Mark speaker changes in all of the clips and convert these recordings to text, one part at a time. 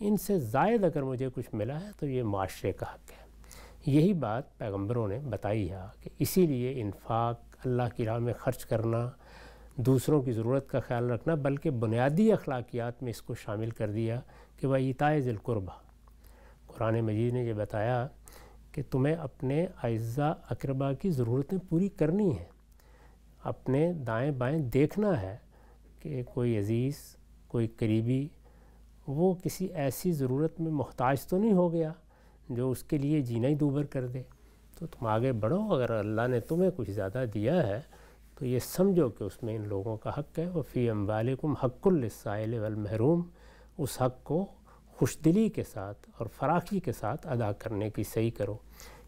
Speaker 1: ان سے زائد اگر مجھے کچھ ملا ہے تو یہ معاشرے کا حق ہے۔ یہی بات پیغمبروں نے بتائی ہے کہ اسی لیے انفاق، اللہ کی راہ میں خرچ کرنا، دوسروں کی ضرورت کا خیال رکھنا، بلکہ بنیادی اخلاقیات میں اس کو شامل کر دیا کہ وَإِيتَاءِ ذِي الْقُرْبَىٰ۔ قرآن مجید نے یہ بتایا کہ تمہیں اپنے اعزاء اقربا کی ضرورتیں پوری کرنی ہیں، اپنے دائیں بائیں دیکھنا ہے کہ کوئی عزیز، کوئی قریبی وہ کسی ایسی ضرورت میں محتاج تو نہیں ہو گیا جو اس کے لیے جینا ہی دوبر کر دے، تو تم آگے بڑھو۔ اگر اللہ نے تمہیں کچھ زیادہ دیا ہے تو یہ سمجھو کہ اس میں ان لوگوں کا حق ہے۔ وَفِي أَمْوَالِكُمْ حَقٌّ لِلسَّائِلِ وَالْمَحْرُومِ، اس حق کو خوش دلی کے ساتھ اور فراخی کے ساتھ ادا کرنے کی صحیح کرو۔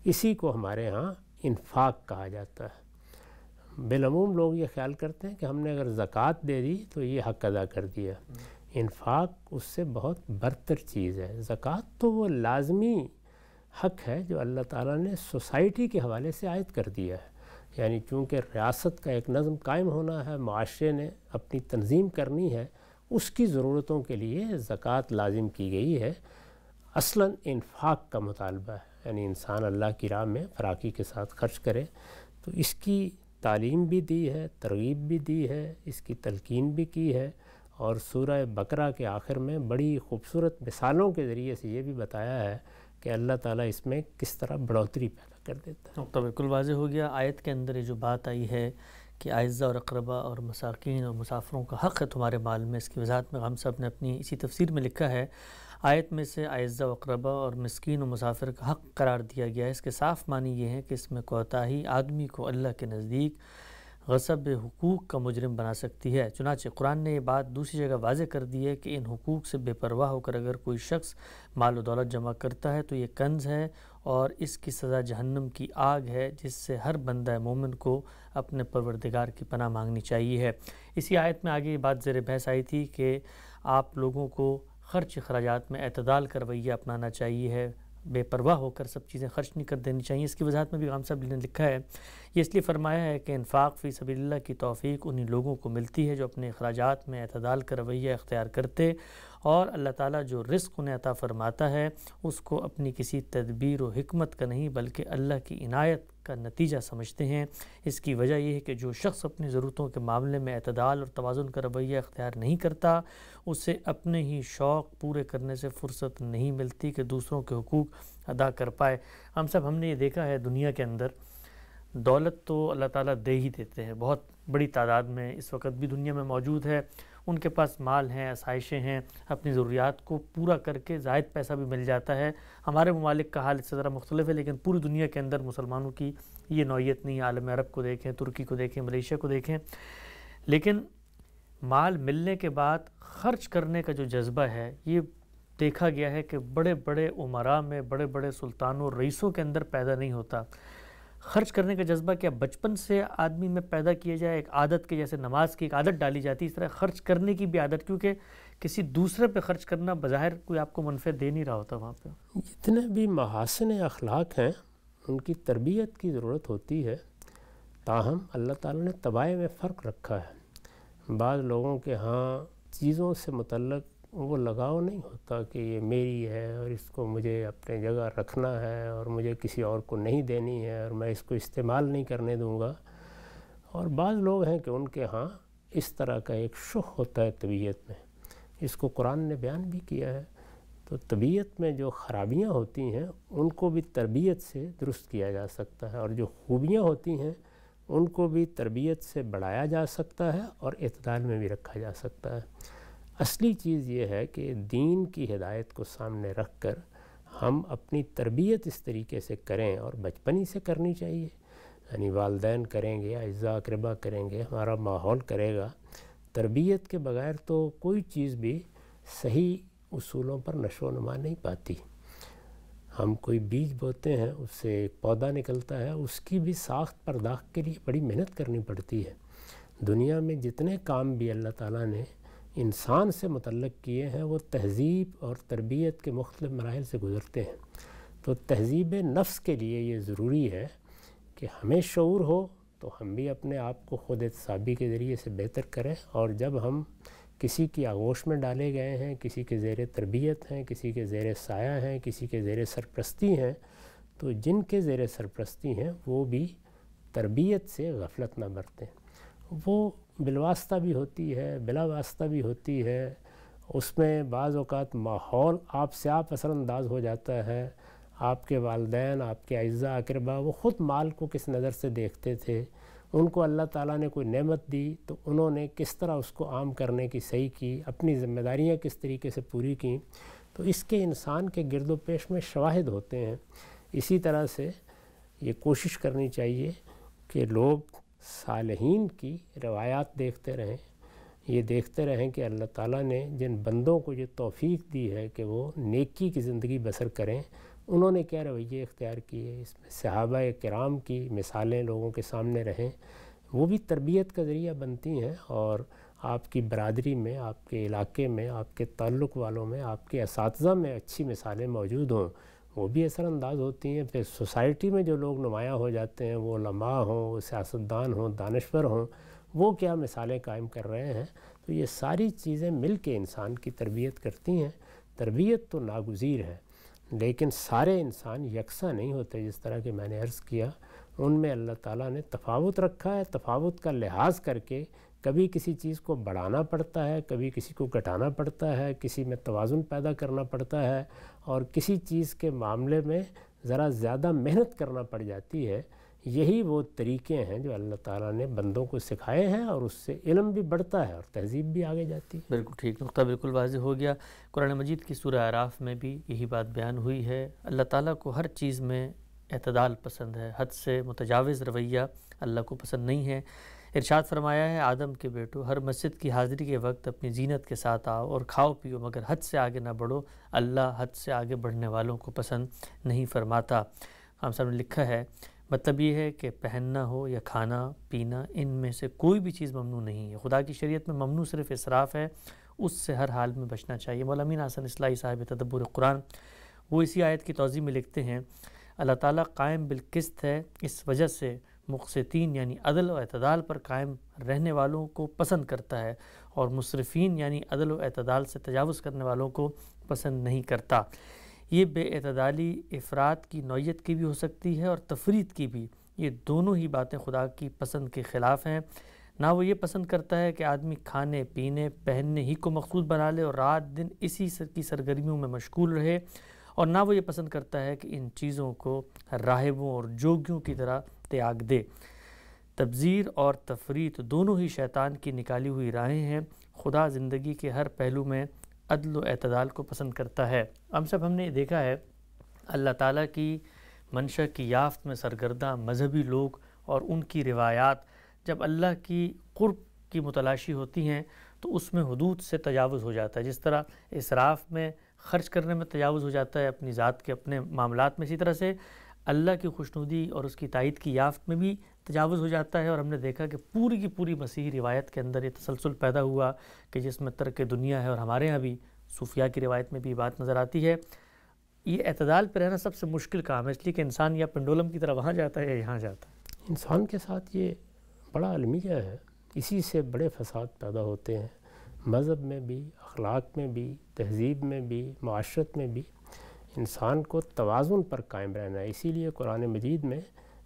Speaker 1: اسی کو ہمارے ہاں انفاق کہا جاتا ہے۔ بالعموم لوگ یہ خیال کرتے ہیں کہ ہم نے اگر زکوٰۃ دے دی تو یہ حق ادا کر دیا۔ انفاق اس سے بہت برتر چیز ہے۔ زکوٰۃ تو وہ لازمی حق ہے جو اللہ تعالیٰ نے سوسائٹی کے حوالے سے عائد کر دیا ہے، یعنی چونکہ ریاست کا ایک نظم قائم ہونا ہے، معاشرے نے اپنی تنظیم کرنی ہے، اس کی ضرورتوں کے لیے زکوٰۃ لازم کی گئی ہے۔ اصلاً انفاق کا مطالبہ ہے، یعنی انسان اللہ کی راہ میں فراخی کے ساتھ خرچ کرے، تو اس کی تعلیم بھی دی ہے، ترغیب بھی دی ہے، اس کی تلقین بھی کی ہے، اور سورہ بقرہ کے آخر میں بڑی خوبصورت مثالوں کے ذریعے سے یہ بھی بتایا ہے کہ اللہ تعالیٰ اس میں کس طرح بڑھوتری پیدا کر دیتا ہے۔
Speaker 2: تو بالکل واضح ہو گیا آیت کے اندر یہ جو بات آئی ہے کہ اعزاء اور اقربا اور مساکین اور مسافروں کا حق ہے تمہارے مال میں، اس کی وضاحت میں ہم سب نے اپنی اسی تفسیر میں لکھا ہے، آیت میں سے اعزاء و اقربا اور مسکین و مسافر کا حق قرار دیا گیا ہے۔ اس کے صاف معنی یہ ہے کہ اس میں کوتاہی آدمی کو اللہ کے نزدیک غصب حقوق کا مجرم بنا سکتی ہے۔ چنانچہ قرآن نے یہ بات دوسری جگہ واضح کر دی ہے کہ ان حقوق سے بے پرواہ ہو کر اگر کوئی شخص مال و دولت جمع کرتا ہے تو یہ کنز ہے اور اس کی سزا جہنم کی آگ ہے، جس سے ہر بندہ مومن کو اپنے پروردگار کی پناہ مانگنی چاہیے ہے۔ اسی آیت میں آگے یہ بات زیر بحث آئی تھی کہ آپ لوگوں کو خرچ اخراجات میں اعتدال کا رویہ اپنانا چاہیے ہے، بے پرواہ ہو کر سب چیزیں خرچ نہیں کر دینی چاہیے۔ اس کی وضاحت میں بھی ہم صاحب نے لکھا ہے، یہ اس لیے فرمایا ہے کہ انفاق فی سبیل اللہ کی توفیق انہی لوگوں کو ملتی ہے جو اپنے اخراجات میں اعتدال کا رویہ اختیار کرتے اور اللہ تعالیٰ جو رزق انہیں عطا فرماتا ہے اس کو اپنی کسی تدبیر و حکمت کا نہیں بلکہ اللہ کی عنایت کا نتیجہ سمجھتے ہیں۔ اس کی وجہ یہ ہے کہ جو شخص اپنی ضرورتوں کے معاملے میں اعتدال اور توازن کا رویہ اختیار نہیں کرتا، اسے اپنے ہی شوق پورے کرنے سے فرصت نہیں ملتی کہ دوسروں کے حقوق ادا کر پائے۔ ہم نے یہ دیکھا ہے دنیا کے اندر دولت تو اللہ تعالیٰ دے ہی دیتے ہیں، بہت بڑی تعداد میں اس وقت بھی دنیا میں موجود ہے، ان کے پاس مال ہیں، آسائشیں ہیں، اپنی ضروریات کو پورا کر کے زائد پیسہ بھی مل جاتا ہے۔ ہمارے ممالک کا حال اس سے ذرا مختلف ہے، لیکن پوری دنیا کے اندر مسلمانوں کی یہ نوعیت نہیں ہے۔ عالم عرب کو دیکھیں، ترکی کو دیکھیں، ملیشیا کو دیکھیں، لیکن مال ملنے کے بعد خرچ کرنے کا جو جذبہ ہے یہ دیکھا گیا ہے کہ بڑے بڑے امراء میں، بڑے بڑے سلطانوں اور رئیسوں کے اندر پیدا نہیں ہوتا۔ خرچ کرنے کا جذبہ کیا بچپن سے آدمی میں پیدا کیا جائے، ایک عادت کے جیسے نماز کی ایک عادت ڈالی جاتی ہے، اس طرح خرچ کرنے کی بھی عادت، کیونکہ کسی دوسرے پہ خرچ کرنا بظاہر کوئی آپ کو منفع دے نہیں رہا ہوتا وہاں پہ۔
Speaker 1: جتنے بھی محاسن اخلاق ہیں ان کی تربیت کی ضرورت ہوتی ہے، تاہم اللہ تعالیٰ نے طبائع میں فرق رکھا ہے۔ بعض لوگوں کے ہاں چیزوں سے متعلق وہ لگاؤ نہیں ہوتا کہ یہ میری ہے اور اس کو مجھے اپنے جگہ رکھنا ہے اور مجھے کسی اور کو نہیں دینی ہے اور میں اس کو استعمال نہیں کرنے دوں گا، اور بعض لوگ ہیں کہ ان کے ہاں اس طرح کا ایک شح ہوتا ہے طبیعت میں، اس کو قرآن نے بیان بھی کیا ہے۔ تو طبیعت میں جو خرابیاں ہوتی ہیں ان کو بھی تربیت سے درست کیا جا سکتا ہے، اور جو خوبیاں ہوتی ہیں ان کو بھی تربیت سے بڑھایا جا سکتا ہے اور اعتدال میں بھی رکھا جا سکتا ہے۔ اصلی چیز یہ ہے کہ دین کی ہدایت کو سامنے رکھ کر ہم اپنی تربیت اس طریقے سے کریں، اور بچپن ہی سے کرنی چاہیے، یعنی والدین کریں گے، اعزاء اقربا کریں گے، ہمارا ماحول کرے گا۔ تربیت کے بغیر تو کوئی چیز بھی صحیح اصولوں پر نشو و نما نہیں پاتی۔ ہم کوئی بیج بوتے ہیں، اس سے ایک پودا نکلتا ہے، اس کی بھی ساخت پرداخت کے لیے بڑی محنت کرنی پڑتی ہے۔ دنیا میں جتنے کام بھی اللہ تعالیٰ نے انسان سے متعلق کیے ہیں وہ تہذیب اور تربیت کے مختلف مراحل سے گزرتے ہیں۔ تو تہذیب نفس کے لیے یہ ضروری ہے کہ ہمیں شعور ہو تو ہم بھی اپنے آپ کو خود احتسابی کے ذریعے سے بہتر کریں، اور جب ہم کسی کی آغوش میں ڈالے گئے ہیں، کسی کے زیر تربیت ہیں، کسی کے زیر سایہ ہیں، کسی کے زیر سرپرستی ہیں، تو جن کے زیر سرپرستی ہیں وہ بھی تربیت سے غفلت نہ برتیں۔ وہ بالواسطہ بھی ہوتی ہے، بلا واسطہ بھی ہوتی ہے، اس میں بعض اوقات ماحول آپ سے آپ اثر انداز ہو جاتا ہے۔ آپ کے والدین، آپ کے اعزاء اقربا، وہ خود مال کو کس نظر سے دیکھتے تھے، ان کو اللہ تعالیٰ نے کوئی نعمت دی تو انہوں نے کس طرح اس کو عام کرنے کی صحیح کی، اپنی ذمہ داریاں کس طریقے سے پوری کیں، تو اس کے انسان کے گرد و پیش میں شواہد ہوتے ہیں۔ اسی طرح سے یہ کوشش کرنی چاہیے کہ لوگ صالحین کی روایات دیکھتے رہیں، یہ دیکھتے رہیں کہ اللہ تعالیٰ نے جن بندوں کو یہ توفیق دی ہے کہ وہ نیکی کی زندگی بسر کریں، انہوں نے کیا رویے اختیار کیے، اس میں صحابہ کرام کی مثالیں لوگوں کے سامنے رہیں، وہ بھی تربیت کا ذریعہ بنتی ہیں، اور آپ کی برادری میں، آپ کے علاقے میں، آپ کے تعلق والوں میں، آپ کے اساتذہ میں اچھی مثالیں موجود ہوں، وہ بھی اثر انداز ہوتی ہیں۔ پھر سوسائٹی میں جو لوگ نمایاں ہو جاتے ہیں، وہ علماء ہوں، وہ سیاستدان ہوں، دانشور ہوں، وہ کیا مثالیں قائم کر رہے ہیں، تو یہ ساری چیزیں مل کے انسان کی تربیت کرتی ہیں۔ تربیت تو ناگزیر ہے، لیکن سارے انسان یکساں نہیں ہوتے، جس طرح کہ میں نے عرض کیا، ان میں اللہ تعالیٰ نے تفاوت رکھا ہے، تفاوت کا لحاظ کر کے کبھی کسی چیز کو بڑھانا پڑتا ہے، کبھی کسی کو گھٹانا پڑتا ہے، کسی میں توازن پیدا کرنا پڑتا ہے، اور کسی چیز کے معاملے میں ذرا زیادہ محنت کرنا پڑ جاتی ہے۔ یہی وہ طریقے ہیں جو اللہ تعالیٰ نے بندوں کو سکھائے ہیں، اور اس سے علم بھی بڑھتا ہے اور تہذیب بھی آگے جاتی ہے۔
Speaker 2: بالکل ٹھیک، نقطہ بالکل واضح ہو گیا۔ قرآن مجید کی سورہ اعراف میں بھی یہی بات بیان ہوئی ہے۔ اللہ تعالیٰ کو ہر چیز میں اعتدال پسند ہے، حد سے متجاوز رویہ اللہ کو پسند نہیں ہے۔ ارشاد فرمایا ہے، آدم کے بیٹو، ہر مسجد کی حاضری کے وقت اپنی زینت کے ساتھ آؤ اور کھاؤ پیو، مگر حد سے آگے نہ بڑھو، اللہ حد سے آگے بڑھنے والوں کو پسند نہیں فرماتا۔ ہم سب نے لکھا ہے، مطلب یہ ہے کہ پہننا ہو یا کھانا پینا، ان میں سے کوئی بھی چیز ممنوع نہیں ہے۔ خدا کی شریعت میں ممنوع صرف اسراف ہے، اس سے ہر حال میں بچنا چاہیے۔ مولانا امین احسن اصلاحی صاحب تدبر قرآن وہ اسی آیت کی توضیح میں لکھتے ہیں، اللہ تعالیٰ قائم بالقسط ہے، اس وجہ سے مقسطین یعنی عدل و اعتدال پر قائم رہنے والوں کو پسند کرتا ہے، اور مسرفین یعنی عدل و اعتدال سے تجاوز کرنے والوں کو پسند نہیں کرتا۔ یہ بے اعتدالی افراط کی نوعیت کی بھی ہو سکتی ہے اور تفریط کی بھی۔ یہ دونوں ہی باتیں خدا کی پسند کے خلاف ہیں۔ نہ وہ یہ پسند کرتا ہے کہ آدمی کھانے پینے پہننے ہی کو مقصود بنا لے اور رات دن اسی کی سرگرمیوں میں مشغول رہے، اور نہ وہ یہ پسند کرتا ہے کہ ان چیزوں کو راہبوں اور جوگیوں کی طرح تیاگ دے۔ تبذیر اور تفریط دونوں ہی شیطان کی نکالی ہوئی راہیں ہیں۔ خدا زندگی کے ہر پہلو میں عدل و اعتدال کو پسند کرتا ہے۔ ہم نے دیکھا ہے، اللہ تعالیٰ کی منشا کی یافت میں سرگرداں مذہبی لوگ اور ان کی روایات جب اللہ کی قرب کی متلاشی ہوتی ہیں تو اس میں حدود سے تجاوز ہو جاتا ہے۔ جس طرح اسراف میں خرچ کرنے میں تجاوز ہو جاتا ہے اپنی ذات کے اپنے معاملات میں، اسی طرح سے اللہ کی خوشنودی اور اس کی تائید کی یافت میں بھی تجاوز ہو جاتا ہے۔ اور ہم نے دیکھا کہ پوری کی پوری مسیحی روایت کے اندر یہ تسلسل پیدا ہوا کہ جس میں ترک دنیا ہے، اور ہمارے ہاں بھی صوفیاء کی روایت میں بھی بات نظر آتی ہے۔ یہ اعتدال پہ رہنا سب سے مشکل کام ہے، اس لیے کہ انسان یا پنڈولم کی طرح وہاں جاتا ہے یا یہاں جاتا ہے۔
Speaker 1: انسان کے ساتھ یہ بڑا المیہ ہے، اسی سے بڑے فساد پیدا ہوتے ہیں، مذہب میں بھی، اخلاق میں بھی، تہذیب میں بھی، معاشرت میں بھی۔ انسان کو توازن پر قائم رہنا ہے، اسی لیے قرآن مجید میں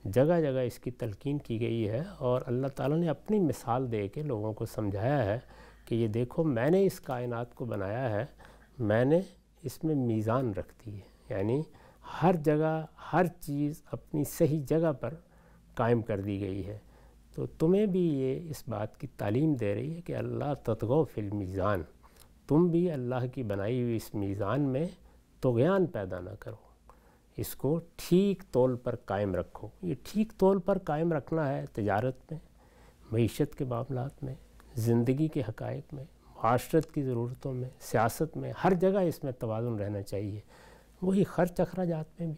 Speaker 1: جگہ جگہ اس کی تلقین کی گئی ہے، اور اللہ تعالیٰ نے اپنی مثال دے کے لوگوں کو سمجھایا ہے کہ یہ دیکھو میں نے اس کائنات کو بنایا ہے، میں نے اس میں میزان رکھ دی ہے، یعنی ہر جگہ ہر چیز اپنی صحیح جگہ پر قائم کر دی گئی ہے۔ تو تمہیں بھی یہ اس بات کی تعلیم دے رہی ہے کہ اللہ تطغوا فی المیزان، تم بھی اللہ کی بنائی ہوئی اس میزان میں طغیان پیدا نہ کرو، اس کو ٹھیک تول پر قائم رکھو۔ یہ ٹھیک تول پر قائم رکھنا ہے تجارت میں، معیشت کے معاملات میں، زندگی کے حقائق میں، معاشرت کی ضرورتوں میں، سیاست میں، ہر جگہ اس میں توازن رہنا چاہیے۔ وہی خرچ اخراجات میں بھی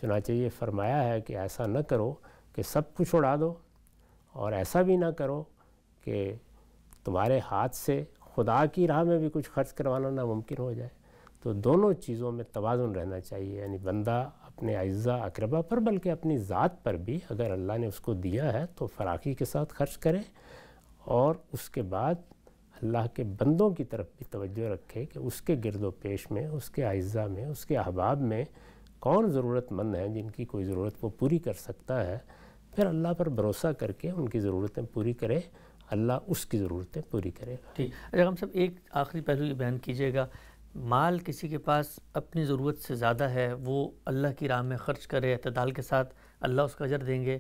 Speaker 1: چنانچہ یہ فرمایا ہے کہ ایسا نہ کرو کہ سب کچھ اڑا دو، اور ایسا بھی نہ کرو کہ تمہارے ہاتھ سے خدا کی راہ میں بھی کچھ خرچ کروانا ناممکن ہو جائے۔ تو دونوں چیزوں میں توازن رہنا چاہیے، یعنی بندہ اپنے اعزاء اقربا پر بلکہ اپنی ذات پر بھی اگر اللہ نے اس کو دیا ہے تو فراخی کے ساتھ خرچ کرے، اور اس کے بعد اللہ کے بندوں کی طرف بھی توجہ رکھے کہ اس کے گرد و پیش میں، اس کے اعزاء میں، اس کے احباب میں کون ضرورت مند ہیں جن کی کوئی ضرورت وہ پوری کر سکتا ہے، پھر اللہ پر بھروسہ کر کے ان کی ضرورتیں پوری کرے، اللہ اس کی ضرورتیں پوری کرے گا۔
Speaker 2: ٹھیک، اگر ہم سب ایک آخری پہلو یہ بیان کیجیے گا، مال کسی کے پاس اپنی ضرورت سے زیادہ ہے، وہ اللہ کی راہ میں خرچ کرے اعتدال کے ساتھ، اللہ اس کا اجر دیں گے،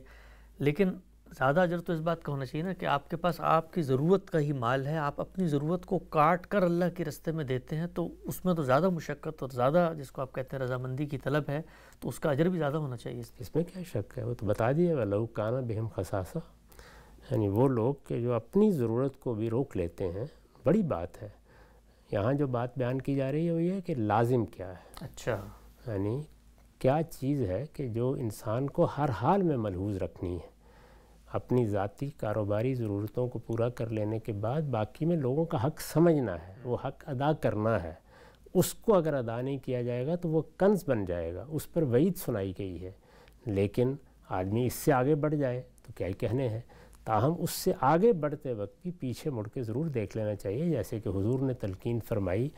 Speaker 2: لیکن زیادہ اجر تو اس بات کا ہونا چاہیے نا کہ آپ کے پاس آپ کی ضرورت کا ہی مال ہے، آپ اپنی ضرورت کو کاٹ کر اللہ کے راستے میں دیتے ہیں، تو اس میں تو زیادہ مشقت اور زیادہ جس کو آپ کہتے ہیں رضامندی کی طلب ہے، تو اس کا اجر بھی زیادہ ہونا چاہیے۔
Speaker 1: اس میں کیا شک ہے، وہ تو بتا دیا وَلَوْ كَانَ بِهِمْ خَصَاصَةٌ، یعنی وہ لوگ کہ جو اپنی ضرورت کو بھی روک لیتے ہیں، بڑی بات ہے۔ یہاں جو بات بیان کی جا رہی ہے وہ یہ ہے کہ لازم کیا ہے،
Speaker 2: اچھا،
Speaker 1: یعنی کیا چیز ہے کہ جو انسان کو ہر حال میں ملحوظ رکھنی ہے، اپنی ذاتی کاروباری ضرورتوں کو پورا کر لینے کے بعد باقی میں لوگوں کا حق سمجھنا ہے، وہ حق ادا کرنا ہے، اس کو اگر ادا نہیں کیا جائے گا تو وہ کنز بن جائے گا، اس پر وعید سنائی گئی ہے۔ لیکن آدمی اس سے آگے بڑھ جائے تو کیا ہی کہنے ہیں، تاہم اس سے آگے بڑھتے وقت بھی پیچھے مڑ کے ضرور دیکھ لینا چاہیے، جیسے کہ حضور نے تلقین فرمائی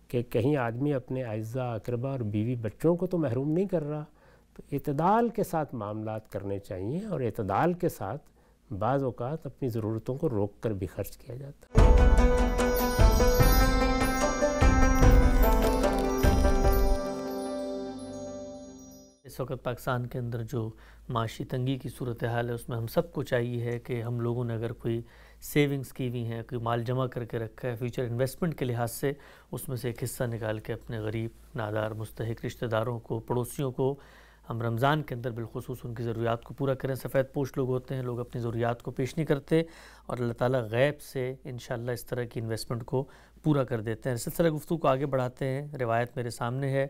Speaker 1: کہ کہیں آدمی اپنے اعزاء اقربا اور بیوی بچوں کو تو محروم نہیں کر رہا، تو اعتدال کے ساتھ معاملات کرنے چاہیے، اور اعتدال کے ساتھ بعض اوقات اپنی ضرورتوں کو روک کر بھی خرچ کیا جاتا ہے۔
Speaker 2: اس وقت پاکستان کے اندر جو معاشی تنگی کی صورتحال ہے، اس میں ہم سب کو چاہیے ہے کہ ہم لوگوں نے اگر کوئی سیونگز کی ہوئی ہیں، کوئی مال جمع کر کے رکھا ہے فیوچر انویسٹمنٹ کے لحاظ سے، اس میں سے ایک حصہ نکال کے اپنے غریب، نادار، مستحق رشتہ داروں کو، پڑوسیوں کو ہم رمضان کے اندر بالخصوص ان کی ضروریات کو پورا کریں۔ سفید پوش لوگ ہوتے ہیں، لوگ اپنی ضروریات کو پیش نہیں کرتے، اور اللہ تعالیٰ غیب سے انشاءاللہ اس طرح کی انویسٹمنٹ کو پورا کر دیتے ہیں۔ سلسلہ گفتگو کو آگے بڑھاتے ہیں، روایت میرے سامنے ہے۔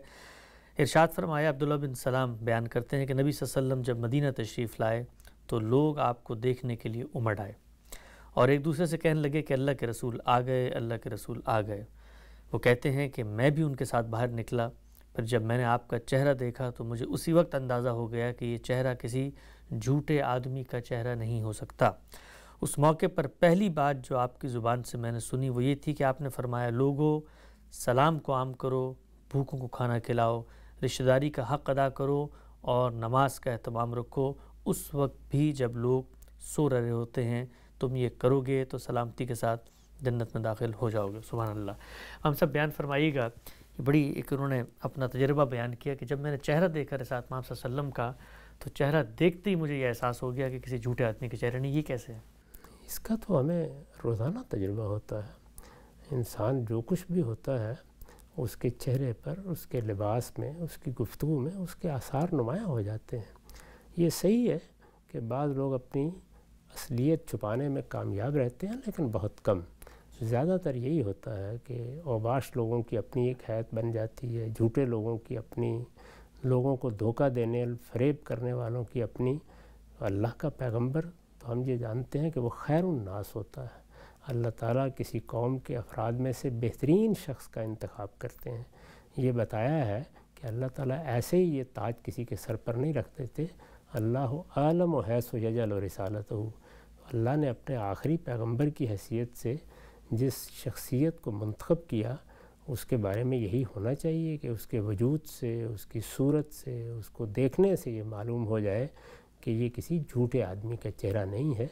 Speaker 2: ارشاد فرمایا، عبداللہ بن سلام بیان کرتے ہیں کہ نبی صلی اللہ علیہ وسلم جب مدینہ تشریف لائے تو لوگ آپ کو دیکھنے کے لیے امڑ آئے اور ایک دوسرے سے کہنے لگے کہ اللہ کے رسول آ گئے، اللہ کے رسول آ گئے۔ وہ کہتے ہیں کہ میں بھی ان کے ساتھ باہر نکلا، پھر جب میں نے آپ کا چہرہ دیکھا تو مجھے اسی وقت اندازہ ہو گیا کہ یہ چہرہ کسی جھوٹے آدمی کا چہرہ نہیں ہو سکتا۔ اس موقع پر پہلی بات جو آپ کی زبان سے میں نے سنی وہ یہ تھی کہ آپ نے فرمایا، لوگو سلام کو عام کرو، بھوکوں کو کھانا کھلاؤ، رشتہ داری کا حق ادا کرو اور نماز کا اہتمام رکھو۔ اس وقت بھی جب لوگ سو رہے ہوتے ہیں تم یہ کرو گے تو سلامتی کے ساتھ جنت میں داخل ہو جاؤ گے۔ سبحان اللہ۔ ہم سب بیان فرمائیے گا کہ بڑی ایک انہوں نے اپنا تجربہ بیان کیا کہ جب میں نے چہرہ دیکھا رسالت محمد صلی اللہ علیہ وسلم کا تو چہرہ دیکھتے ہی مجھے یہ احساس ہو گیا کہ کسی جھوٹے آدمی کے چہرے نہیں۔ یہ کیسے ہے؟
Speaker 1: اس کا تو ہمیں روزانہ تجربہ ہوتا ہے۔ انسان جو کچھ بھی ہوتا ہے اس کے چہرے پر، اس کے لباس میں، اس کی گفتگو میں اس کے آثار نمایاں ہو جاتے ہیں۔ یہ صحیح ہے کہ بعض لوگ اپنی اصلیت چھپانے میں کامیاب رہتے ہیں، لیکن بہت کم۔ زیادہ تر یہی ہوتا ہے کہ اوباش لوگوں کی اپنی ایک حیت بن جاتی ہے، جھوٹے لوگوں کی اپنی، لوگوں کو دھوکہ دینے، فریب کرنے والوں کی اپنی۔ اللہ کا پیغمبر تو ہم یہ جانتے ہیں کہ وہ خیر الناس ہوتا ہے۔ اللہ تعالیٰ کسی قوم کے افراد میں سے بہترین شخص کا انتخاب کرتے ہیں۔ یہ بتایا ہے کہ اللہ تعالیٰ ایسے ہی یہ تاج کسی کے سر پر نہیں رکھ دیتے۔ اللہ عالم و حیث و یجل و رسالتہ، اللہ نے اپنے آخری پیغمبر کی حیثیت سے جس شخصیت کو منتخب کیا اس کے بارے میں یہی ہونا چاہیے کہ اس کے وجود سے، اس کی صورت سے، اس کو دیکھنے سے یہ معلوم ہو جائے کہ یہ کسی جھوٹے آدمی کا چہرہ نہیں ہے۔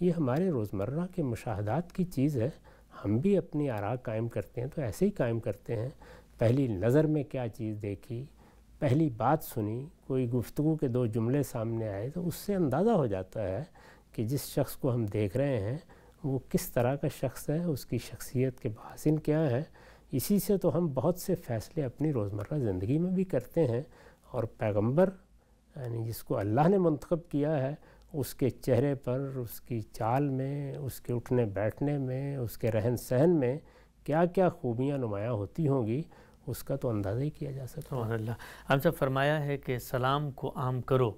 Speaker 1: یہ ہمارے روزمرہ کے مشاہدات کی چیز ہے۔ ہم بھی اپنی آراء قائم کرتے ہیں تو ایسے ہی قائم کرتے ہیں۔ پہلی نظر میں کیا چیز دیکھی، پہلی بات سنی، کوئی گفتگو کے دو جملے سامنے آئے تو اس سے اندازہ ہو جاتا ہے کہ جس شخص کو ہم دیکھ رہے ہیں وہ کس طرح کا شخص ہے، اس کی شخصیت کے محاسن کیا ہیں۔ اسی سے تو ہم بہت سے فیصلے اپنی روزمرہ زندگی میں بھی کرتے ہیں، اور پیغمبر یعنی جس کو اللہ نے منتخب کیا ہے اس کے چہرے پر، اس کی چال میں، اس کے اٹھنے بیٹھنے میں، اس کے رہن سہن میں کیا کیا خوبیاں نمایاں ہوتی ہوں گی، اس کا تو اندازہ ہی کیا جا سکتا ہے۔
Speaker 2: سبحان اللہ۔ ہم سب فرمایا ہے کہ سلام کو عام کرو۔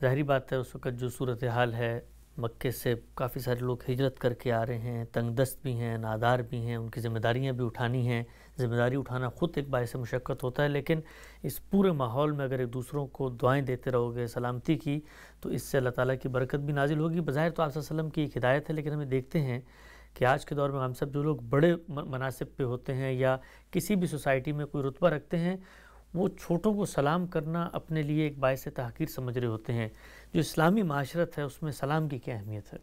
Speaker 2: ظاہری بات ہے اس وقت جو صورتحال ہے، مکے سے کافی سارے لوگ ہجرت کر کے آ رہے ہیں، تنگ دست بھی ہیں، نادار بھی ہیں، ان کی ذمہ داریاں بھی اٹھانی ہیں۔ ذمہ داری اٹھانا خود ایک باعث مشقت ہوتا ہے، لیکن اس پورے ماحول میں اگر ایک دوسروں کو دعائیں دیتے رہو گے سلامتی کی تو اس سے اللہ تعالیٰ کی برکت بھی نازل ہوگی۔ بظاہر تو آپ صلی اللہ علیہ وسلم کی ایک ہدایت ہے، لیکن ہمیں دیکھتے ہیں کہ آج کے دور میں ہم سب جو لوگ بڑے مناصب پہ ہوتے ہیں یا کسی بھی سوسائٹی میں کوئی رتبہ رکھتے ہیں، وہ چھوٹوں کو سلام کرنا اپنے لیے ایک باعث تحقیر سمجھ رہے ہوتے ہیں. جو اسلامی معاشرت ہے اس میں سلام کی کیا اہمیت ہے؟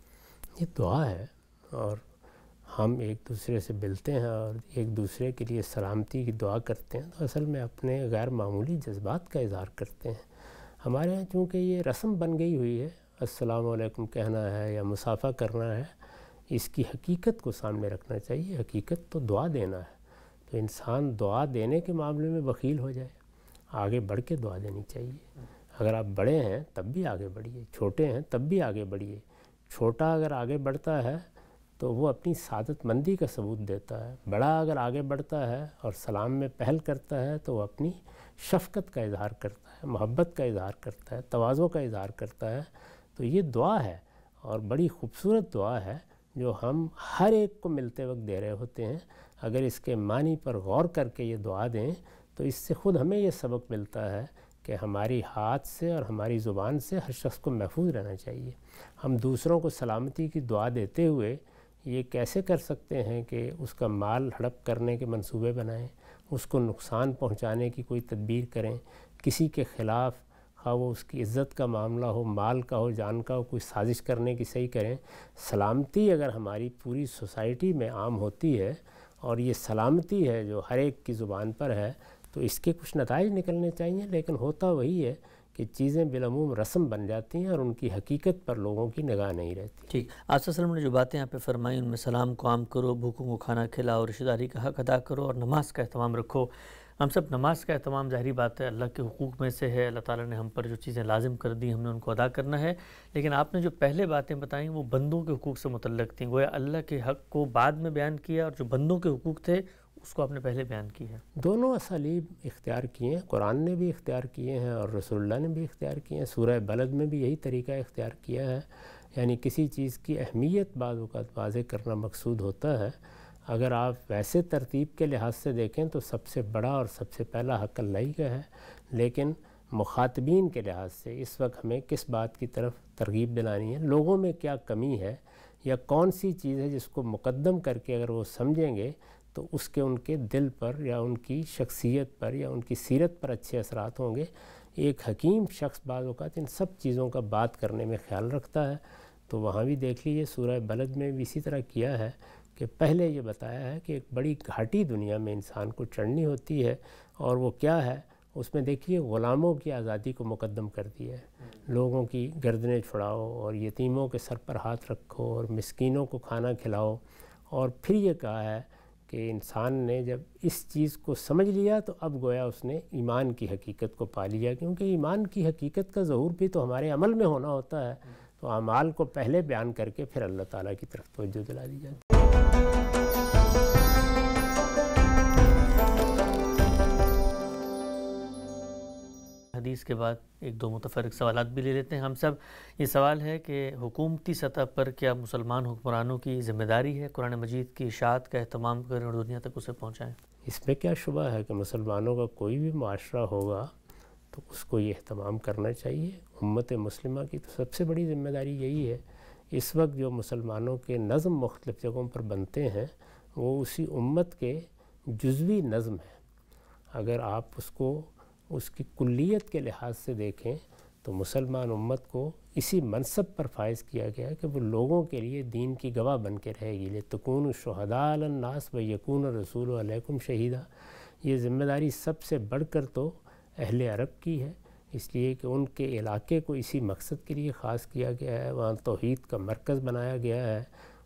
Speaker 1: یہ دعا ہے، اور ہم ایک دوسرے سے ملتے ہیں اور ایک دوسرے کے لیے سلامتی کی دعا کرتے ہیں تو اصل میں اپنے غیر معمولی جذبات کا اظہار کرتے ہیں. ہمارے ہاں چونکہ یہ رسم بن گئی ہوئی ہے، السلام علیکم کہنا ہے یا مصافحہ کرنا ہے، اس کی حقیقت کو سامنے رکھنا چاہیے. حقیقت تو دعا دینا ہے. تو انسان دعا دینے کے معاملے میں بخیل ہو جائے، آگے بڑھ کے دعا دینی چاہیے. اگر آپ بڑے ہیں تب بھی آگے بڑھیے، چھوٹے ہیں تب بھی آگے بڑھیے. چھوٹا اگر آگے بڑھتا ہے تو وہ اپنی سعادت مندی کا ثبوت دیتا ہے. بڑا اگر آگے بڑھتا ہے اور سلام میں پہل کرتا ہے تو وہ اپنی شفقت کا اظہار کرتا ہے، محبت کا اظہار کرتا ہے، تواضع کا اظہار کرتا ہے. تو یہ دعا ہے، اور بڑی خوبصورت دعا ہے جو ہم ہر ایک کو ملتے وقت دے رہے ہوتے ہیں. اگر اس کے معنی پر غور کر کے یہ دعا دیں تو اس سے خود ہمیں یہ سبق ملتا ہے کہ ہماری ہاتھ سے اور ہماری زبان سے ہر شخص کو محفوظ رہنا چاہیے. ہم دوسروں کو سلامتی کی دعا دیتے ہوئے یہ کیسے کر سکتے ہیں کہ اس کا مال ہڑپ کرنے کے منصوبے بنائیں، اس کو نقصان پہنچانے کی کوئی تدبیر کریں، کسی کے خلاف خواہ وہ اس کی عزت کا معاملہ ہو، مال کا ہو، جان کا ہو، کوئی سازش کرنے کی صحیح کریں. سلامتی اگر ہماری پوری سوسائٹی میں عام ہوتی ہے اور یہ سلامتی ہے جو ہر ایک کی زبان پر ہے تو اس کے کچھ نتائج نکلنے چاہیے. لیکن ہوتا وہی ہے کہ چیزیں بالعموم رسم بن جاتی ہیں اور ان کی حقیقت پر لوگوں کی نگاہ نہیں رہتی.
Speaker 2: ٹھیک. آپ صلی اللہ علیہ وسلم نے جو باتیں یہاں پہ فرمائی ان میں سلام کو عام کرو، بھوکوں کو کھانا کھلاؤ، رشتہ داری کا حق ادا کرو اور نماز کا اہتمام رکھو. ہم سب نماز کا اہتمام ظاہری بات ہے اللہ کے حقوق میں سے ہے. اللہ تعالیٰ نے ہم پر جو چیزیں لازم کر دی ہم نے ان کو ادا کرنا ہے. لیکن آپ نے جو پہلے باتیں بتائیں وہ بندوں کے حقوق سے متعلق تھیں. گویا اللہ کے حق کو بعد میں بیان کیا اور جو بندوں کے حقوق تھے اس کو آپ نے پہلے بیان کی ہے.
Speaker 1: دونوں اسالیب اختیار کیے ہیں، قرآن نے بھی اختیار کیے ہیں اور رسول اللہ نے بھی اختیار کیے ہیں. سورہ بلد میں بھی یہی طریقہ اختیار کیا ہے. یعنی کسی چیز کی اہمیت بعض اوقات واضح کرنا مقصود ہوتا ہے. اگر آپ ویسے ترتیب کے لحاظ سے دیکھیں تو سب سے بڑا اور سب سے پہلا حق اللہ ہی کا ہے. لیکن مخاطبین کے لحاظ سے اس وقت ہمیں کس بات کی طرف ترغیب دلانی ہے، لوگوں میں کیا کمی ہے یا کون سی چیز ہے جس کو مقدم کر کے اگر وہ سمجھیں گے تو اس کے ان کے دل پر یا ان کی شخصیت پر یا ان کی سیرت پر اچھے اثرات ہوں گے. ایک حکیم شخص بعض اوقات ان سب چیزوں کا بات کرنے میں خیال رکھتا ہے. تو وہاں بھی دیکھ لیجیے سورہ بلد میں بھی اسی طرح کیا ہے کہ پہلے یہ بتایا ہے کہ ایک بڑی گھاٹی دنیا میں انسان کو چڑھنی ہوتی ہے، اور وہ کیا ہے اس میں دیکھیے غلاموں کی آزادی کو مقدم کر دیا ہے. لوگوں کی گردنیں چھڑاؤ اور یتیموں کے سر پر ہاتھ رکھو اور مسکینوں کو کھانا کھلاؤ. اور پھر یہ کہا ہے کہ انسان نے جب اس چیز کو سمجھ لیا تو اب گویا اس نے ایمان کی حقیقت کو پا لیا، کیونکہ ایمان کی حقیقت کا ظہور بھی تو ہمارے عمل میں ہونا ہوتا ہے. تو اعمال کو پہلے بیان کر کے پھر اللہ تعالیٰ کی طرف توجہ دلا دی جاتی ہے.
Speaker 2: حدیث کے بعد ایک دو متفرق سوالات بھی لے لیتے ہیں ہم سب. یہ سوال ہے کہ حکومتی سطح پر کیا مسلمان حکمرانوں کی ذمہ داری ہے قرآن مجید کی اشاعت کا اہتمام کریں اور دنیا تک اسے پہنچائیں؟
Speaker 1: اس میں کیا شبہ ہے کہ مسلمانوں کا کوئی بھی معاشرہ ہوگا تو اس کو یہ اہتمام کرنا چاہیے. امت مسلمہ کی تو سب سے بڑی ذمہ داری یہی ہے. اس وقت جو مسلمانوں کے نظم مختلف جگہوں پر بنتے ہیں وہ اسی امت کے جزوی نظم ہیں. اگر آپ اس کو اس کی کلیت کے لحاظ سے دیکھیں تو مسلمان امت کو اسی منصب پر فائز کیا گیا ہے کہ وہ لوگوں کے لیے دین کی گواہ بن کے رہے گی. لِتَكُونُوا شُهَدَاءَ عَلَى النَّاسِ وَيَكُونَ الرَّسُولُ عَلَيْكُمْ شَهِيدًا. یہ ذمہ داری سب سے بڑھ کر تو اہل عرب کی ہے، اس لیے کہ ان کے علاقے کو اسی مقصد کے لیے خاص کیا گیا ہے، وہاں توحید کا مرکز بنایا گیا ہے.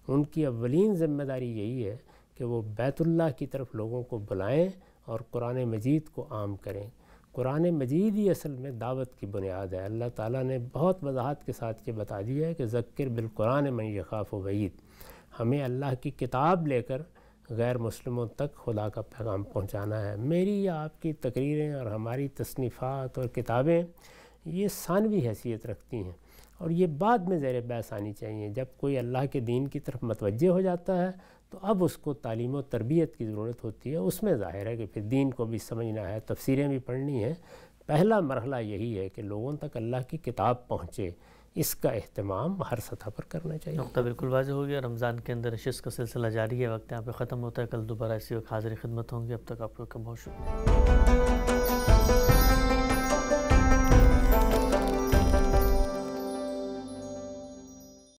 Speaker 1: ان کی اولین ذمہ داری یہی ہے کہ وہ بیت اللہ کی طرف لوگوں کو بلائیں اور قرآن مجید کو عام کریں. قرآن مجید ہی اصل میں دعوت کی بنیاد ہے. اللہ تعالیٰ نے بہت وضاحت کے ساتھ یہ بتا دیا ہے کہ ذکر بالقرآن من یخاف وعید. ہمیں اللہ کی کتاب لے کر غیر مسلموں تک خدا کا پیغام پہنچانا ہے. میری یا آپ کی تقریریں اور ہماری تصنیفات اور کتابیں یہ ثانوی حیثیت رکھتی ہیں اور یہ بعد میں زیر بحث آنی چاہیے. جب کوئی اللہ کے دین کی طرف متوجہ ہو جاتا ہے تو اب اس کو تعلیم و تربیت کی ضرورت ہوتی ہے. اس میں ظاہر ہے کہ پھر دین کو بھی سمجھنا ہے، تفسیریں بھی پڑھنی ہیں. پہلا مرحلہ یہی ہے کہ لوگوں تک اللہ کی کتاب پہنچے. اس کا اہتمام ہر سطح پر کرنا چاہیے۔
Speaker 2: نقطہ بالکل واضح ہو گیا۔ رمضان کے اندر نشست کا سلسلہ جاری ہے، وقت یہاں پہ ختم ہوتا ہے، کل دوبارہ اسی وقت حاضر خدمت ہوں گے، اب تک آپ کو بہت شکریہ۔